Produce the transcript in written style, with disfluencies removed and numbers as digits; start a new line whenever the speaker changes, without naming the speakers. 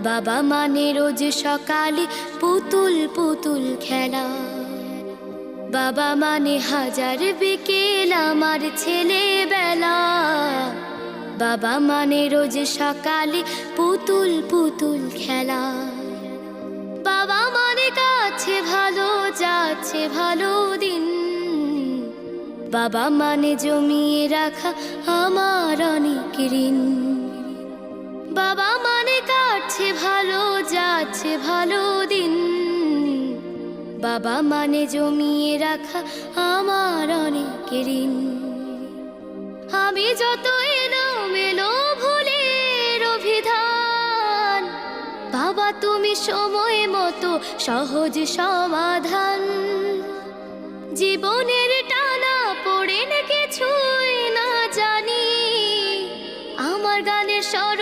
বাবা মানে রোজ সকালে পুতুল পুতুল খেলা। বাবা মানে হাজার বিকেল আমার ছেলেবেলা। বাবা মানে রোজ সকালে পুতুল পুতুল খেলা। বাবা মানে কাছে ভালো যাচ্ছে ভালো দিন। বাবা মানে জমিয়ে রাখা আমার অনেক ঋণ। বাবা মানে কাটছে ভালো যাচ্ছে ভালো দিন। বাবা মানে জমিয়ে রাখা আমার অনেক ঋণ। আমি যত এলোমেলো ভুলের অভিধান, বাবা তুমি সময় মতো সহজ সমাধান। জীবনের টানা পড়ে কিছুই না জানি, আমার গানের স্বর